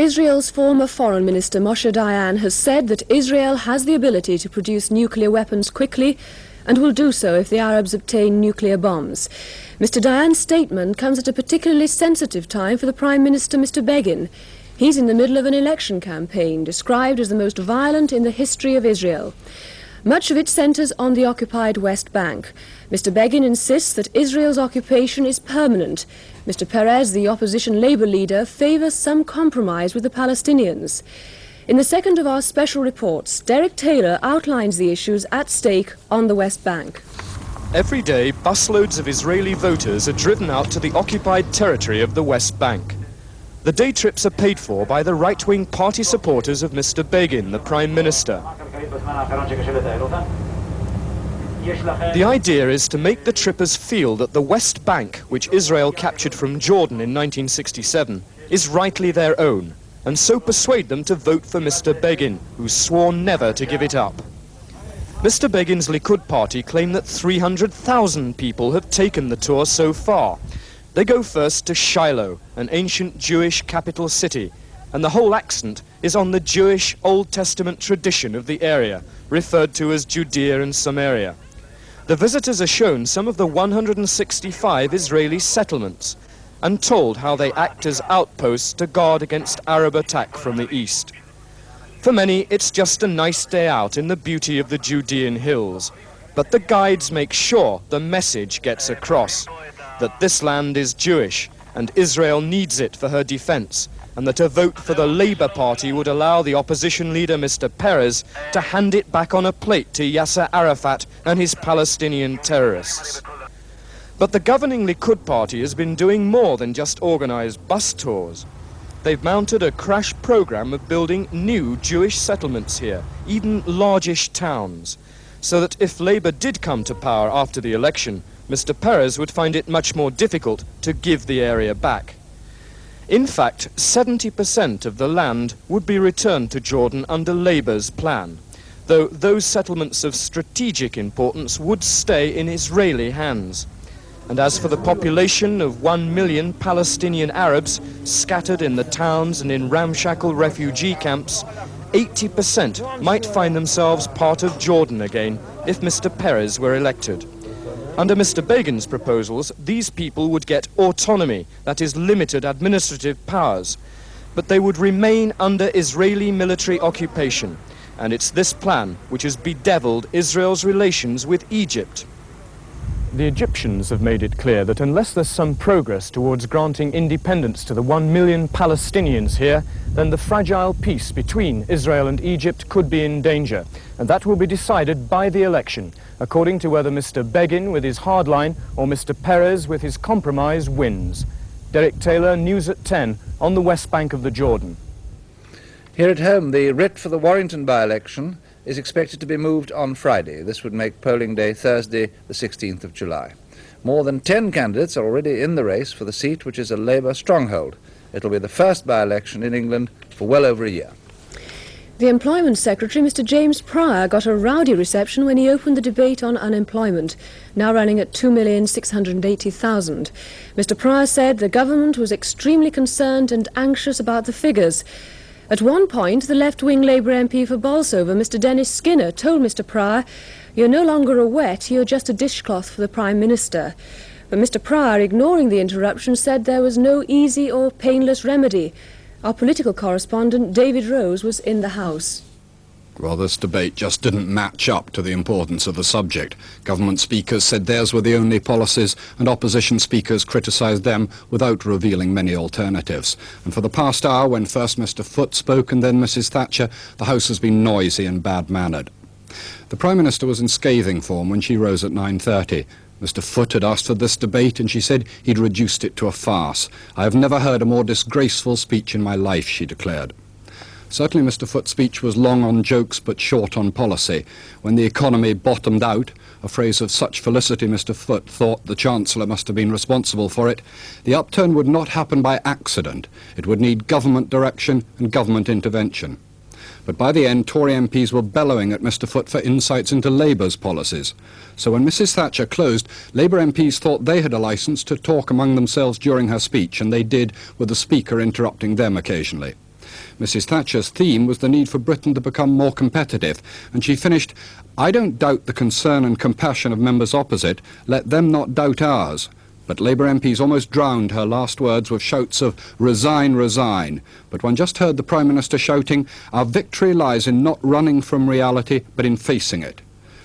Israel's former Foreign Minister Moshe Dayan has said that Israel has the ability to produce nuclear weapons quickly and will do so if the Arabs obtain nuclear bombs. Mr. Dayan's statement comes at a particularly sensitive time for the Prime Minister, Mr. Begin. He's in the middle of an election campaign described as the most violent in the history of Israel. Much of it centres on the occupied West Bank. Mr. Begin insists that Israel's occupation is permanent. Mr. Perez, the opposition Labour leader, favours some compromise with the Palestinians. In the second of our special reports, Derek Taylor outlines the issues at stake on the West Bank. Every day, busloads of Israeli voters are driven out to the occupied territory of the West Bank. The day trips are paid for by the right-wing party supporters of Mr. Begin, the Prime Minister. The idea is to make the trippers feel that the West Bank, which Israel captured from Jordan in 1967, is rightly their own, and so persuade them to vote for Mr. Begin, who's sworn never to give it up. Mr. Begin's Likud party claim that 300,000 people have taken the tour so far. They go first to Shiloh, an ancient Jewish capital city, and the whole accent is on the Jewish Old Testament tradition of the area, referred to as Judea and Samaria. The visitors are shown some of the 165 Israeli settlements and told how they act as outposts to guard against Arab attack from the east. For many, it's just a nice day out in the beauty of the Judean hills, but the guides make sure the message gets across, that this land is Jewish and Israel needs it for her defense, and that a vote for the Labour Party would allow the opposition leader, Mr. Perez, to hand it back on a plate to Yasser Arafat and his Palestinian terrorists. But the governing Likud party has been doing more than just organise bus tours. They've mounted a crash programme of building new Jewish settlements here, even largish towns, so that if Labour did come to power after the election, Mr. Perez would find it much more difficult to give the area back. In fact, 70% of the land would be returned to Jordan under Labour's plan, though those settlements of strategic importance would stay in Israeli hands. And as for the population of 1 million Palestinian Arabs scattered in the towns and in ramshackle refugee camps, 80% might find themselves part of Jordan again if Mr. Perez were elected. Under Mr. Begin's proposals, these people would get autonomy, that is, limited administrative powers, but they would remain under Israeli military occupation, and it's this plan which has bedeviled Israel's relations with Egypt. The Egyptians have made it clear that unless there's some progress towards granting independence to the 1 million Palestinians here, then the fragile peace between Israel and Egypt could be in danger, and that will be decided by the election, according to whether Mr. Begin with his hardline or Mr. Perez with his compromise wins. Derek Taylor, News at 10, on the West Bank of the Jordan. Here at home, the writ for the Warrington by-election is expected to be moved on Friday. This would make polling day Thursday, the 16th of July. More than 10 candidates are already in the race for the seat, which is a Labour stronghold. It'll be the first by-election in England for well over a year. The Employment Secretary, Mr. James Pryor, got a rowdy reception when he opened the debate on unemployment, now running at 2,680,000. Mr. Pryor said the government was extremely concerned and anxious about the figures. At one point, the left-wing Labour MP for Bolsover, Mr. Dennis Skinner, told Mr. Pryor, "You're no longer a wet, you're just a dishcloth for the Prime Minister." But Mr. Pryor, ignoring the interruption, said there was no easy or painless remedy. Our political correspondent, David Rose, was in the House. Well, this debate just didn't match up to the importance of the subject. Government speakers said theirs were the only policies, and opposition speakers criticised them without revealing many alternatives. And for the past hour, when first Mr. Foote spoke and then Mrs. Thatcher, the House has been noisy and bad-mannered. The Prime Minister was in scathing form when she rose at 9:30. Mr. Foote had asked for this debate, and she said he'd reduced it to a farce. "I have never heard a more disgraceful speech in my life," she declared. Certainly Mr. Foote's speech was long on jokes but short on policy. When the economy bottomed out, a phrase of such felicity Mr. Foote thought the Chancellor must have been responsible for it, the upturn would not happen by accident. It would need government direction and government intervention. But by the end, Tory MPs were bellowing at Mr. Foote for insights into Labour's policies. So when Mrs. Thatcher closed, Labour MPs thought they had a licence to talk among themselves during her speech, and they did, with the Speaker interrupting them occasionally. Mrs. Thatcher's theme was the need for Britain to become more competitive, and she finished, "I don't doubt the concern and compassion of members opposite, let them not doubt ours." But Labour MPs almost drowned her last words with shouts of "resign, resign." But one just heard the Prime Minister shouting, "Our victory lies in not running from reality, but in facing it."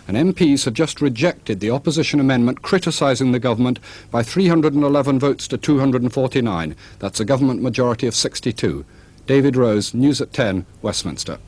And MPs have just rejected the opposition amendment criticising the government by 311 votes to 249. That's a government majority of 62. David Rose, News at 10, Westminster.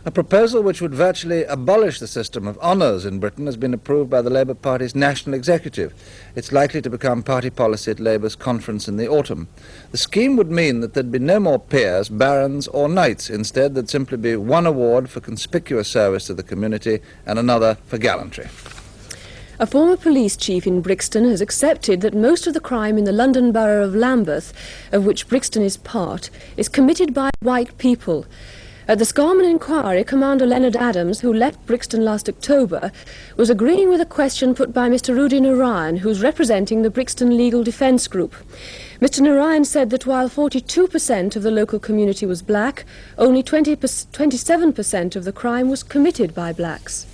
A proposal which would virtually abolish the system of honours in Britain has been approved by the Labour Party's National Executive. It's likely to become party policy at Labour's conference in the autumn. The scheme would mean that there'd be no more peers, barons or knights. Instead, there'd simply be one award for conspicuous service to the community and another for gallantry. A former police chief in Brixton has accepted that most of the crime in the London borough of Lambeth, of which Brixton is part, is committed by white people. At the Scarman Inquiry, Commander Leonard Adams, who left Brixton last October, was agreeing with a question put by Mr. Rudy Narayan, who's representing the Brixton Legal Defence Group. Mr. Narayan said that while 42% of the local community was black, only 27% of the crime was committed by blacks.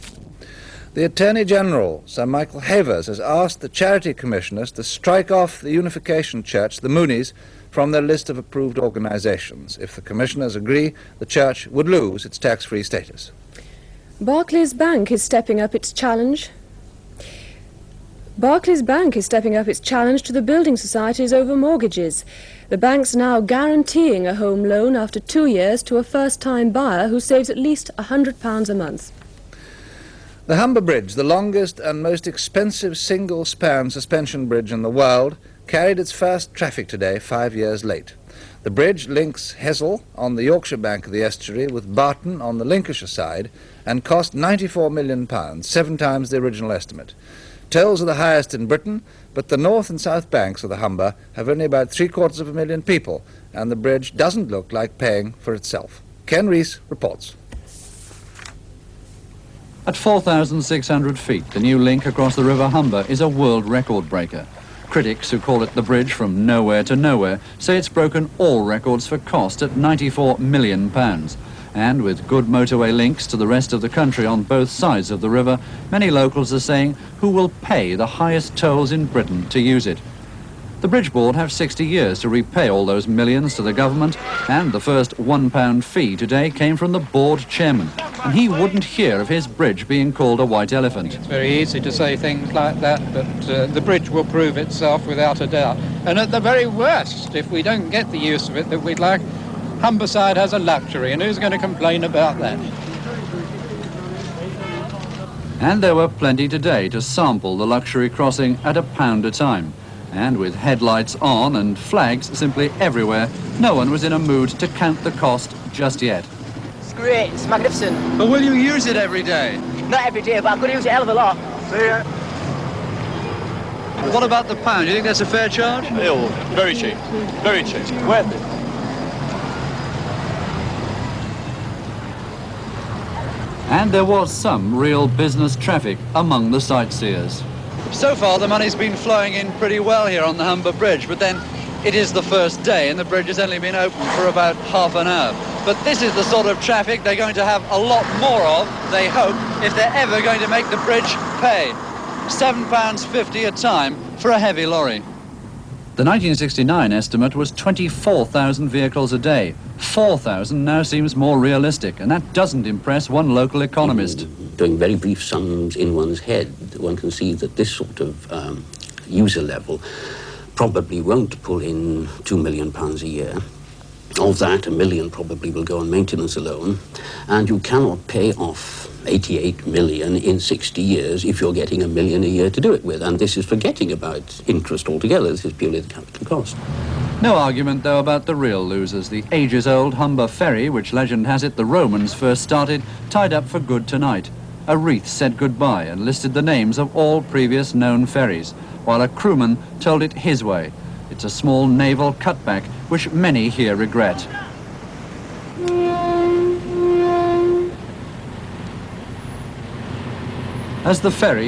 The Attorney General, Sir Michael Havers, has asked the Charity Commissioners to strike off the Unification Church, the Moonies, from their list of approved organisations. If the Commissioners agree, the church would lose its tax-free status. Barclays Bank is stepping up its challenge. Barclays Bank is stepping up its challenge to the building societies over mortgages. The bank's now guaranteeing a home loan after 2 years to a first-time buyer who saves at least £100 a month. The Humber Bridge, the longest and most expensive single-span suspension bridge in the world, carried its first traffic today 5 years late. The bridge links Hessel on the Yorkshire bank of the estuary with Barton on the Lincolnshire side and cost £94 million, 7 times the original estimate. Tolls are the highest in Britain, but the north and south banks of the Humber have only about 750,000 people, and the bridge doesn't look like paying for itself. Ken Rees reports. At 4,600 feet, the new link across the River Humber is a world record breaker. Critics, who call it the bridge from nowhere to nowhere, say it's broken all records for cost at £94 million. And with good motorway links to the rest of the country on both sides of the river, many locals are saying who will pay the highest tolls in Britain to use it. The Bridge Board have 60 years to repay all those millions to the government, and the first £1 fee today came from the board chairman, and he wouldn't hear of his bridge being called a white elephant. It's very easy to say things like that, but the bridge will prove itself without a doubt. And at the very worst, if we don't get the use of it that we'd like, Humberside has a luxury, and who's going to complain about that? And there were plenty today to sample the luxury crossing at £1 a time. And with headlights on and flags simply everywhere, no one was in a mood to count the cost just yet. It's great, it's magnificent. But will you use it every day? Not every day, but I'm going to use it a hell of a lot. See ya. What about the pound? Do you think that's a fair charge? Oh, very cheap. Very cheap. Worth it. And there was some real business traffic among the sightseers. So far, the money's been flowing in pretty well here on the Humber Bridge, but then it is the first day and the bridge has only been open for about half an hour. But this is the sort of traffic they're going to have a lot more of, they hope, if they're ever going to make the bridge pay. £7.50 a time for a heavy lorry. The 1969 estimate was 24,000 vehicles a day. 4,000 now seems more realistic, and that doesn't impress one local economist. Doing very brief sums in one's head, one can see that this sort of user level probably won't pull in £2 million a year. Of that, £1 million probably will go on maintenance alone, and you cannot pay off 88 million in 60 years if you're getting £1 million a year to do it with. And this is forgetting about interest altogether. This is purely the capital cost. No argument, though, about the real losers. The ages-old Humber ferry, which legend has it the Romans first started, tied up for good tonight. A wreath said goodbye and listed the names of all previous known ferries, while a crewman told it his way. It's a small naval cutback, which many here regret. As the ferry